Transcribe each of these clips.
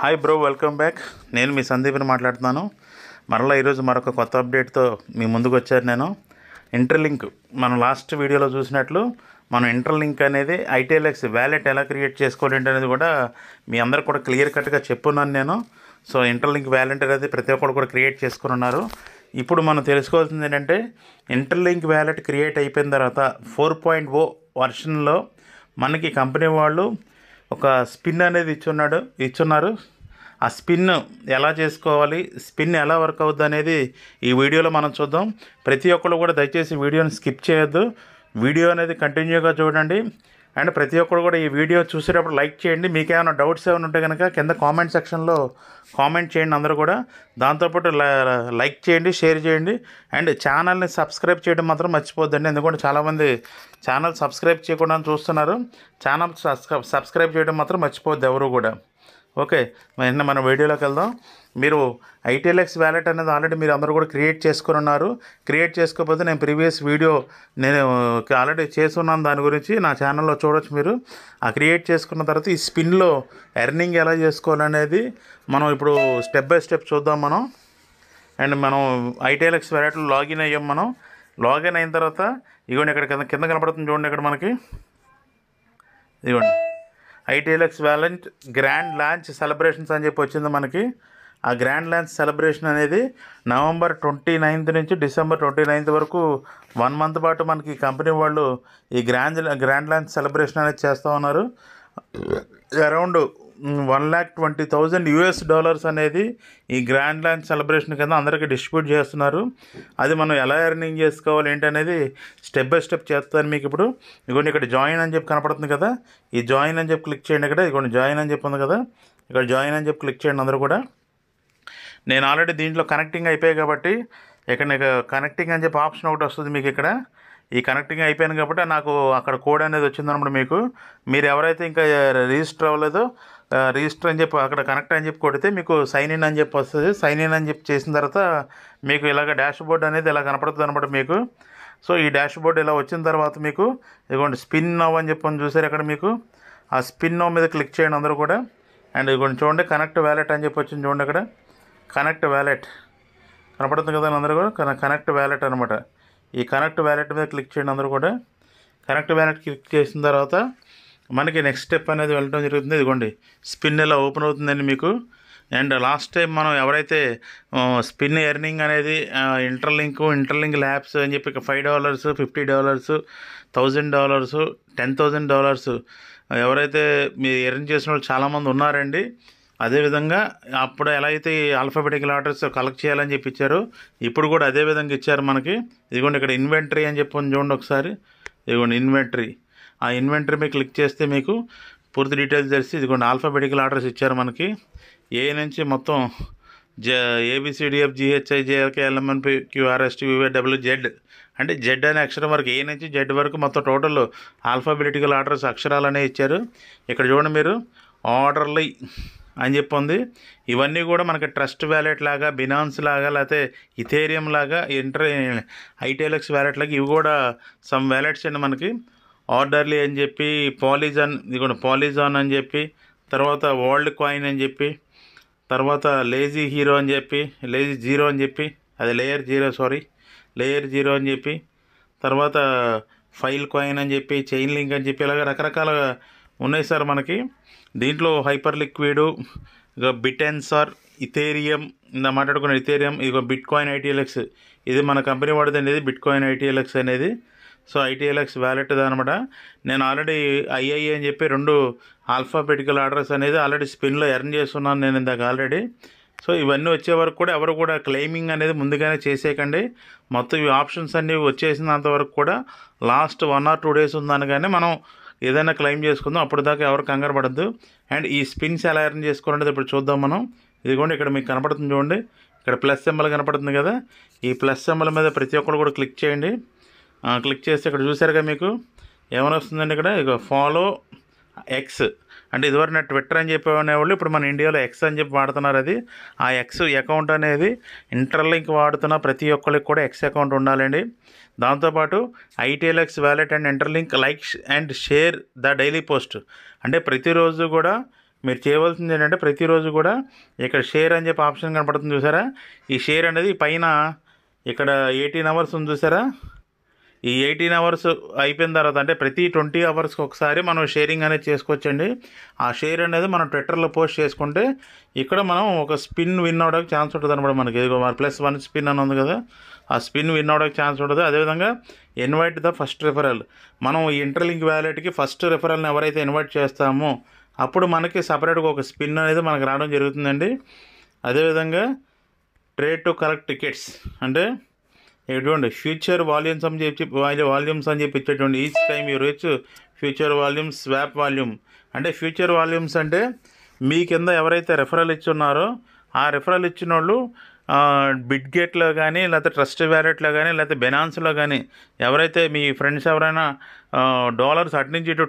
Hi bro, welcome back. నేను మీ సందీప్ని మాట్లాడుతున్నాను. మరలా ఈరోజు మరొక కొత్త అప్డేట్తో మీ ముందుకు వచ్చాను నేను. ఇంటర్లింక్ మనం లాస్ట్ వీడియోలో చూసినట్లు మనం ఇంటర్లింక్ అనేది ఐటీఎల్ఎక్స్ వ్యాలెట్ ఎలా క్రియేట్ చేసుకోవాలి అనేది కూడా మీ అందరికి కూడా క్లియర్ కట్గా చెప్పున్నాను నేను. సో ఇంటర్లింక్ వ్యాలెట్ అనేది ప్రతి ఒక్కరు కూడా క్రియేట్ చేసుకుని ఉన్నారు. ఇప్పుడు మనం తెలుసుకోవాల్సింది ఏంటంటే ఇంటర్లింక్ వ్యాలెట్ క్రియేట్ అయిపోయిన తర్వాత 4.0 వర్షన్లో మనకి కంపెనీ వాళ్ళు ఒక స్పిన్ అనేది ఇచ్చున్నారు. ఆ స్పిన్ ఎలా చేసుకోవాలి, స్పిన్ ఎలా వర్క్ అవుద్ది అనేది ఈ వీడియోలో మనం చూద్దాం. ప్రతి ఒక్కరు కూడా దయచేసి వీడియోని స్కిప్ చేయొద్దు, వీడియో అనేది కంటిన్యూగా చూడండి. అండ్ ప్రతి ఒక్కరు కూడా ఈ వీడియో చూసేటప్పుడు లైక్ చేయండి. మీకు ఏమైనా డౌట్స్ ఏమైనా ఉంటే కనుక కింద కామెంట్ సెక్షన్లో కామెంట్ చేయండి అందరూ కూడా. దాంతోపాటు లైక్ చేయండి, షేర్ చేయండి. అండ్ ఛానల్ని సబ్స్క్రైబ్ చేయడం మాత్రం మర్చిపోద్దండి, ఎందుకంటే చాలామంది ఛానల్ సబ్స్క్రైబ్ చేయకుండా చూస్తున్నారు. ఛానల్ సబ్స్క్రైబ్ చేయడం మాత్రం మర్చిపోద్ది ఎవరు కూడా. ఓకే, వెంటనే మన వీడియోలోకి వెళ్దాం. మీరు ఐటీఎల్ఎక్స్ వ్యాలెట్ అనేది ఆల్రెడీ మీరు అందరూ కూడా క్రియేట్ చేసుకుని ఉన్నారు. క్రియేట్ చేసుకోకపోతే నేను ప్రీవియస్ వీడియో నేను ఆల్రెడీ చేస్తున్నాను, దాని గురించి నా ఛానల్లో చూడొచ్చు మీరు. ఆ క్రియేట్ చేసుకున్న తర్వాత ఈ స్పిన్లో ఎర్నింగ్ ఎలా చేసుకోవాలనేది మనం ఇప్పుడు స్టెప్ బై స్టెప్ చూద్దాం మనం. అండ్ మనం ఐటీఎల్ఎక్స్ వ్యాలెట్లో లాగిన్ అయ్యాం. మనం లాగిన్ అయిన తర్వాత ఇదిగోండి ఇక్కడ కింద కనపడుతుంది చూడండి, ఇక్కడ మనకి ఇదిగోండి ITLX wallet grand launch celebrations అని చెప్పి వచ్చింది మనకి. ఆ గ్రాండ్ లాంచ్ సెలబ్రేషన్ అనేది నవంబర్ 29 నుంచి డిసెంబర్ 29 వరకు 1 మంత్ పాటు మనకి కంపెనీ వాళ్ళు ఈ గ్రాండ్ లాంచ్ సెలబ్రేషన్ అనేది చేస్తూ ఉన్నారు. అరౌండ్ $120,000 అనేది ఈ గ్రాండ్ లాంచ్ సెలబ్రేషన్ కింద అందరికీ డిస్ట్రిబ్యూట్ చేస్తున్నారు. అది మనం ఎలా ఎర్నింగ్ చేసుకోవాలి ఏంటి అనేది స్టెప్ బై స్టెప్ చేస్తాను మీకు ఇప్పుడు. ఇదిగోండి ఇక్కడ జాయిన్ అని చెప్పి కనపడుతుంది కదా, ఈ జాయిన్ అని చెప్పి క్లిక్ చేయండి. ఇక్కడ ఇదిగోండి జాయిన్ అని చెప్పి ఉంది కదా, ఇక్కడ జాయిన్ అని చెప్పి క్లిక్ చేయండి అందరూ కూడా. నేను ఆల్రెడీ దీంట్లో కనెక్టింగ్ అయిపోయాయి కాబట్టి ఇక్కడ నీకు కనెక్టింగ్ అని చెప్పి ఆప్షన్ ఒకటి వస్తుంది మీకు ఇక్కడ. ఈ కనెక్టింగ్ అయిపోయాను కాబట్టి నాకు అక్కడ కోడ్ అనేది వచ్చిందన్నమాట మీకు. మీరు ఎవరైతే ఇంకా రిజిస్టర్ అవ్వలేదో రిజిస్టర్ అని చెప్పి అక్కడ కనెక్ట్ అని చెప్పి కొడితే మీకు సైన్ ఇన్ అని చెప్పి వస్తుంది. సైన్ ఇన్ అని చెప్పి చేసిన తర్వాత మీకు ఇలాగ డాష్ బోర్డ్ అనేది ఇలా కనపడుతుంది అనమాట మీకు. సో ఈ డాష్ బోర్డ్ ఇలా వచ్చిన తర్వాత మీకు ఇదిగోండి స్పిన్ నవ్ అని చెప్పి చూసారు అక్కడ మీకు. ఆ స్పిన్ నవ్ మీద క్లిక్ చేయండి అందరూ కూడా. అండ్ ఇదిగోండి చూడండి కనెక్ట్ వ్యాలెట్ అని చెప్పి వచ్చింది చూడండి, అక్కడ కనెక్ట్ వ్యాలెట్ కనపడుతుంది కదా అందరూ కూడా. కనెక్ట్ వ్యాలెట్ అనమాట. ఈ కనెక్ట్ వ్యాలెట్ మీద క్లిక్ చేయండి అందరూ కూడా. కనెక్ట్ వ్యాలెట్ క్లిక్ చేసిన తర్వాత మనకి నెక్స్ట్ స్టెప్ అనేది వెళ్ళడం జరుగుతుంది. ఇదిగోండి స్పిన్ ఇలా ఓపెన్ అవుతుందండి మీకు. అండ్ లాస్ట్ టైం మనం ఎవరైతే స్పిన్ ఎర్నింగ్ అనేది ఇంటర్లింక్ ల్యాబ్స్ అని చెప్పి $5, $50, $1,000, $10,000 ఎవరైతే మీరు ఎర్న్ చేసిన వాళ్ళు చాలామంది ఉన్నారండి. అదేవిధంగా అప్పుడు ఎలా అయితే ఆల్ఫాబెటికల్ ఆర్డర్స్ కలెక్ట్ చేయాలని చెప్పి ఇచ్చారు, ఇప్పుడు కూడా అదే విధంగా ఇచ్చారు మనకి. ఇదిగోండి ఇక్కడ ఇన్వెంటరీ అని చెప్పి చూడండి ఒకసారి. ఇదిగోండి ఇన్వెంటరీ. ఆ ఇన్వెంటరీ మీద క్లిక్ చేస్తే మీకు పూర్తి డీటెయిల్స్ తెలిసి ఇదిగోండి ఆల్ఫాబెటికల్ ఆర్డర్స్ ఇచ్చారు మనకి. ఏ నుంచి మొత్తం ABCDFGHIJKLMNPQRSTUVWZ అంటే జెడ్ అనే అక్షరం వరకు, ఏ నుంచి జెడ్ వరకు మొత్తం టోటల్ ఆల్ఫాబెటికల్ ఆర్డర్స్ అక్షరాలు అనేవి ఇచ్చారు. ఇక్కడ చూడండి మీరు ఆర్డర్లీ అని చెప్పి ఉంది. ఇవన్నీ కూడా మనకి ట్రస్ట్ వ్యాలెట్ లాగా, బినాన్స్ లాగా, లేకపోతే ఇథేరియం లాగా, ఐటీఎల్ఎక్స్ వ్యాలెట్ లాగా ఇవి కూడా సమ్ వ్యాలెట్స్ అండి మనకి. ఆర్డర్లీ అని చెప్పి, పాలిజాన్, ఇది కూడా పాలిజాన్ అని చెప్పి, తర్వాత వరల్డ్ కాయిన్ అని చెప్పి, తర్వాత లేజీ జీరో అని చెప్పి, అది లేయర్ జీరో అని చెప్పి, తర్వాత ఫైల్ కాయిన్ అని చెప్పి, చైన్ లింక్ అని చెప్పి, ఇలాగ రకరకాల ఉన్నాయి సార్ మనకి. దీంట్లో హైపర్ లిక్విడ్, ఇక బిటెన్సార్, ఇథేరియం, ఇందా మాట్లాడుకున్న ఇథేరియం, ఇక బిట్ కాయిన్ ఐటీఎల్ఎక్స్, ఇది మన కంపెనీ వాడిది ఇది బిట్ కాయిన్ ఐటీఎల్ఎక్స్ అనేది. సో ఐటీఎల్ఎక్స్ వ్యాలెట్ అనమాట. నేను ఆల్రెడీ ఐఐఏ అని చెప్పి 2 ఆల్ఫాబెటికల్ ఆర్డర్స్ అనేది ఆల్రెడీ స్పిన్లో ఎర్న్ చేస్తున్నాను నేను ఇందాక ఆల్రెడీ. సో ఇవన్నీ వచ్చే వరకు కూడా ఎవరు కూడా క్లెయిమింగ్ అనేది ముందుగానే చేసేయకండి. మొత్తం ఈ ఆప్షన్స్ అన్నీ వచ్చేసినంత వరకు కూడా లాస్ట్ 1 or 2 days ఉందనగానే మనం ఏదైనా క్లెయిమ్ చేసుకుందాం, అప్పుడు దాకా ఎవరు కంగారు పడద్దు. అండ్ ఈ స్పిన్స్ ఎలా ఎర్న్ చేసుకోవాలంటే ఇప్పుడు చూద్దాం మనం. ఇదిగోండి ఇక్కడ మీకు కనపడుతుంది చూడండి, ఇక్కడ ప్లస్ సింబల్ కనపడుతుంది కదా, ఈ ప్లస్ సింబల్ మీద ప్రతి ఒక్కరు కూడా క్లిక్ చేయండి. క్లిక్ చేస్తే ఇక్కడ చూసారుగా మీకు ఏమైనా వస్తుందండి, ఇక్కడ ఇక ఫాలో ఎక్స్ అంటే ఇదివరకు నా ట్విట్టర్ అని చెప్పేవాళ్ళు ఇప్పుడు మన ఇండియాలో ఎక్స్ అని చెప్పి వాడుతున్నారు. అది ఆ ఎక్స్ అకౌంట్ అనేది ఇంటర్లింక్ వాడుతున్న ప్రతి ఒక్కరికి కూడా ఎక్స్ అకౌంట్ ఉండాలండి. దాంతోపాటు ITLX wallet and interlink like and share the daily post అంటే ప్రతిరోజు కూడా మీరు చేయవలసింది ఏంటంటే ప్రతిరోజు కూడా ఇక్కడ షేర్ అని చెప్పి ఆప్షన్ కనపడుతుంది చూసారా, ఈ షేర్ అనేది పైన ఇక్కడ 18 అవర్స్ ఉంది చూసారా, ఈ 18 అవర్స్ అయిపోయిన తర్వాత అంటే ప్రతి 20 అవర్స్కి ఒకసారి మనం షేరింగ్ అనేది చేసుకోవచ్చండి. ఆ షేర్ అనేది మనం ట్విట్టర్లో పోస్ట్ చేసుకుంటే ఇక్కడ మనం ఒక స్పిన్ విన్ అవడానికి ఛాన్స్ ఉంటుంది అనమాట. మనకి +1 స్పిన్ అని ఉంది కదా, ఆ స్పిన్ విన్ అవడానికి ఛాన్స్ ఉంటుంది. అదేవిధంగా ఇన్వైట్ ద ఫస్ట్ రిఫరల్, మనం ఈ ఇంటర్లింక్ వ్యాలెట్కి ఫస్ట్ రిఫరల్ని ఎవరైతే ఇన్వైట్ చేస్తామో అప్పుడు మనకి సపరేట్గా ఒక స్పిన్ అనేది మనకు రావడం జరుగుతుందండి. అదేవిధంగా ట్రేడ్ టు కలెక్ట్ టికెట్స్ అంటే ఎటువంటి ఫ్యూచర్ వాల్యూమ్స్ అని చెప్పి ఇచ్చేటువంటి each time you reach future volume swap volume. అంటే ఫ్యూచర్ వాల్యూమ్స్ అంటే మీ కింద ఎవరైతే రెఫరల్ ఇచ్చున్నారో ఆ రెఫరల్ ఇచ్చిన వాళ్ళు బిట్గేట్లో కానీ లేకపోతే ట్రస్ట్ వ్యాలెట్లో కానీ లేకపోతే బెనాన్స్లో కానీ ఎవరైతే మీ ఫ్రెండ్స్ ఎవరైనా డాలర్స్ అటు నుంచి ఇటు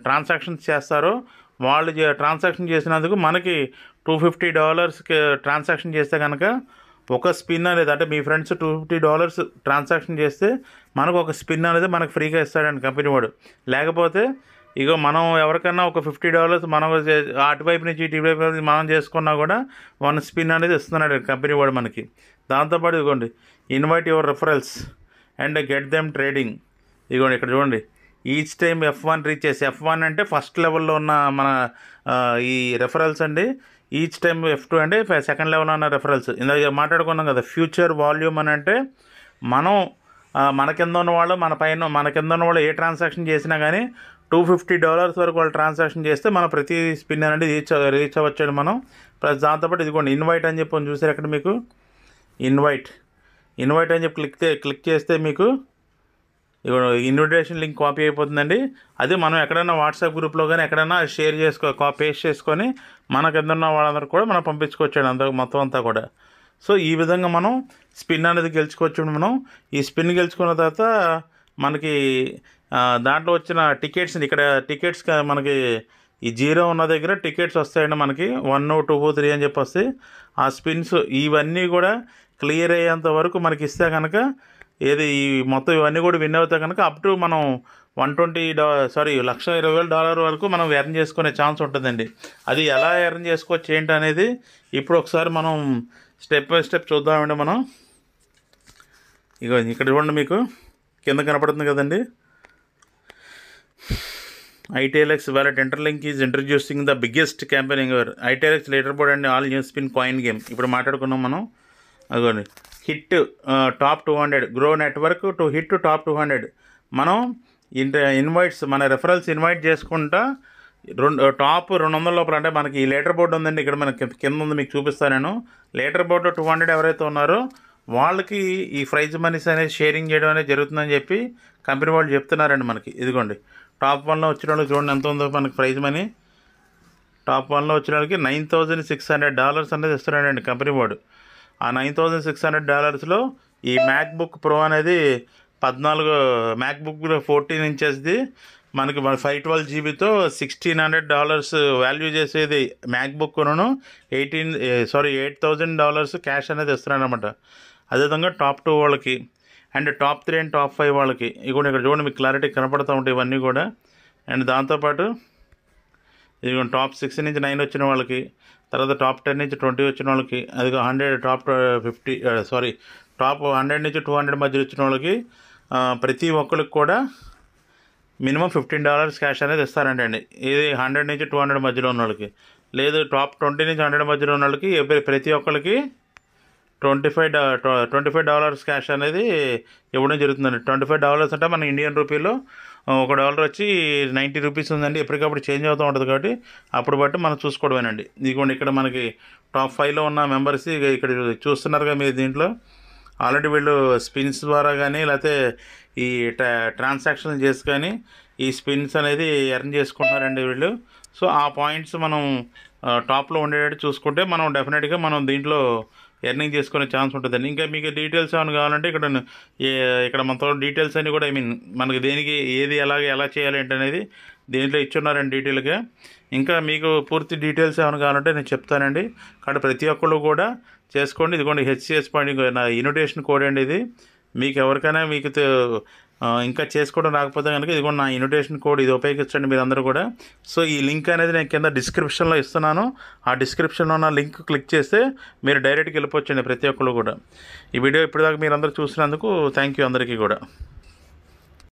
ట్రాన్సాక్షన్స్ చేస్తారో వాళ్ళు ట్రాన్సాక్షన్ చేసినందుకు మనకి $250 ట్రాన్సాక్షన్ చేస్తే కనుక ఒక స్పిన్ అనేది, అంటే మీ ఫ్రెండ్స్ $250 ట్రాన్సాక్షన్ చేస్తే మనకు ఒక స్పిన్ అనేది మనకు ఫ్రీగా ఇస్తాడండి కంపెనీ వాడు. లేకపోతే ఇగో మనం ఎవరికన్నా ఒక $50 మనం అటువైపు నుంచి ఇటువైపు నుంచి మనం చేసుకున్నా కూడా 1 స్పిన్ అనేది ఇస్తున్నాడు కంపెనీ వాడు మనకి. దాంతోపాటు ఇదిగోండి invite your referrals and get them trading. ఇదిగోండి ఇక్కడ చూడండి ఈచ్ టైం F1 రీచ్ చేసి, F1 అంటే ఫస్ట్ లెవెల్లో ఉన్న మన ఈ రెఫరల్స్ అండి. ఈచ్ టైం F2 అంటే సెకండ్ లెవెల్లో ఉన్న రెఫరల్స్. ఇందాక మాట్లాడుకున్నాం కదా ఫ్యూచర్ వాల్యూమ్ అని అంటే మనం మన కింద ఉన్న వాళ్ళు మన కింద ఉన్న వాళ్ళు ఏ ట్రాన్సాక్షన్ చేసినా కానీ $250 వరకు వాళ్ళు ట్రాన్సాక్షన్ చేస్తే మనం ప్రతి స్పిన్ అనేది రీచ్ అవ్వచ్చండి మనం. ప్లస్ దాంతోపాటు ఇదిగోండి ఇన్వైట్ అని చెప్పి చూసారు అక్కడ మీకు ఇన్వైట్ అని చెప్పి క్లిక్ చేస్తే మీకు ఇన్విటేషన్ లింక్ కాపీ అయిపోతుందండి. అది మనం ఎక్కడైనా వాట్సాప్ గ్రూప్లో కానీ ఎక్కడైనా షేర్ పేస్ట్ చేసుకొని మన కింద ఉన్న వాళ్ళందరూ కూడా మనం పంపించుకోవచ్చండి మొత్తం అంతా కూడా. సో ఈ విధంగా మనం స్పిన్ అనేది గెలుచుకోవచ్చు. మనం ఈ స్పిన్ గెలుచుకున్న తర్వాత మనకి దాంట్లో వచ్చిన టికెట్స్, ఇక్కడ టికెట్స్ మనకి ఈ 0 ఉన్న దగ్గర టికెట్స్ వస్తాయండి మనకి 1, 2, 3 అని చెప్పి వస్తాయి. ఆ స్పిన్స్ ఇవన్నీ కూడా క్లియర్ అయ్యేంత వరకు మనకి ఇస్తే కనుక ఏది ఈ మొత్తం ఇవన్నీ కూడా విన్ అవుతాయి కనుక అప్ టు మనం $120,000 వరకు మనం ఎర్న్ చేసుకునే ఛాన్స్ ఉంటుందండి. అది ఎలా ఎర్న్ చేసుకోవచ్చు ఏంటి అనేది ఇప్పుడు ఒకసారి మనం స్టెప్ బై స్టెప్ చూద్దామండి. మనం ఇక్కడ చూడండి మీకు కింద కనపడుతుంది కదండి, ITLX wallet Interlink is introducing the biggest campaign ever. ITLX leaderboard and all new spin coin game. ఇప్పుడు మాట్లాడుకున్నాం మనం. అదిగోండి hit top 200 grow network to hit top 200. మనం ఇన్వైట్స్ మన రెఫరల్స్ ఇన్వైట్ చేసుకుంటా టాప్ 200 లోపల, అంటే మనకి ఈ లేటర్ బోర్డు ఉందండి ఇక్కడ మనకి కింద ఉంది, మీకు చూపిస్తాను నేను. లేటర్ బోర్డు 200 ఎవరైతే ఉన్నారో వాళ్ళకి ఈ ప్రైజ్ మనీస్ అనేది షేరింగ్ చేయడం అనేది జరుగుతుందని చెప్పి కంపెనీ వాళ్ళు చెప్తున్నారండి మనకి. ఇదిగోండి టాప్ 1లో వచ్చిన వాళ్ళకి చూడండి ఎంత ఉందో మనకి ప్రైజ్ మనీ. టాప్ 1లో వచ్చిన వాళ్ళకి $9,600 అనేది ఇస్తున్నాడండి కంపెనీ వాడు. ఆ $9,600లో ఈ మ్యాక్బుక్ ప్రో అనేది 14 మ్యాక్బుక్ 14 ఇంచెస్ది మనకి 512 జీబీతో $1,600 వాల్యూ చేసేది మ్యాక్బుక్ను $8,000 క్యాష్ అనేది ఇస్తున్నాడు అనమాట. అదేవిధంగా టాప్ 2 వాళ్ళకి అండ్ టాప్ 3 అండ్ టాప్ 5 వాళ్ళకి ఇవి ఇక్కడ చూడండి మీకు క్లారిటీ కనపడుతూ ఉంటాయి ఇవన్నీ కూడా. అండ్ దాంతోపాటు ఇది టాప్ 6 నుంచి 9 వచ్చిన వాళ్ళకి, తర్వాత టాప్ 10 నుంచి 20 వచ్చిన వాళ్ళకి, అది 100 టాప్ 100 నుంచి 200 మధ్య వచ్చిన వాళ్ళకి ప్రతి ఒక్కరికి కూడా మినిమం $15 క్యాష్ అనేది ఇస్తారంటండి. ఇది 100 నుంచి 200 మధ్యలో ఉన్న వాళ్ళకి. లేదు టాప్ 20 నుంచి 100 మధ్యలో ఉన్న వాళ్ళకి ప్రతి ఒక్కరికి $25 క్యాష్ అనేది ఇవ్వడం జరుగుతుందండి. $25 అంటే మన ఇండియన్ రూపీలో $1 వచ్చి 90 రూపీస్ ఉందండి. ఎప్పటికప్పుడు చేంజ్ అవుతూ ఉంటుంది కాబట్టి అప్పుడు బట్టి మనం చూసుకోవడమేనండి. ఇదిగోండి ఇక్కడ మనకి టాప్ 5లో ఉన్న మెంబర్స్ ఇక్కడ చూస్తున్నారు కదా మీరు. దీంట్లో ఆల్రెడీ వీళ్ళు స్పిన్స్ ద్వారా కానీ లేకపోతే ఈ ట్రాన్సాక్షన్లు చేసి కానీ ఈ స్పిన్స్ అనేది ఎర్న్ చేసుకుంటున్నారండి వీళ్ళు. సో ఆ పాయింట్స్ మనం టాప్లో ఉండేటట్టు చూసుకుంటే మనం డెఫినెట్గా మనం దీంట్లో ఎర్నింగ్ చేసుకునే ఛాన్స్ ఉంటుందండి. ఇంకా మీకు డీటెయిల్స్ ఏమైనా కావాలంటే ఇక్కడ మొత్తం డీటెయిల్స్ అన్నీ కూడా మనకి దేనికి ఏది ఎలా చేయాలి ఏంటనేది దీంట్లో ఇచ్చున్నారండి డీటెయిల్గా. ఇంకా మీకు పూర్తి డీటెయిల్స్ ఏమైనా కావాలంటే నేను చెప్తానండి. కాబట్టి ప్రతి ఒక్కళ్ళు కూడా చేసుకోండి. ఇదిగోండి HCS పాయింట్ నా ఇన్విటేషన్ కోడ్ అండి ఇది. మీకు ఎవరికైనా మీకు ఇంకా చేసుకోవడం రాకపోతే కనుక ఇది కూడా నా ఇన్విటేషన్ కోడ్ ఇది ఉపయోగించండి మీరు అందరూ కూడా. సో ఈ లింక్ అనేది నేను కింద డిస్క్రిప్షన్లో ఇస్తున్నాను. ఆ డిస్క్రిప్షన్లో ఉన్న లింక్ క్లిక్ చేస్తే మీరు డైరెక్ట్గా వెళ్ళిపోవచ్చండి ప్రతి ఒక్కరు కూడా. ఈ వీడియో ఇప్పటిదాకా మీరు అందరూ చూసినందుకు థ్యాంక్ యూ అందరికీ కూడా.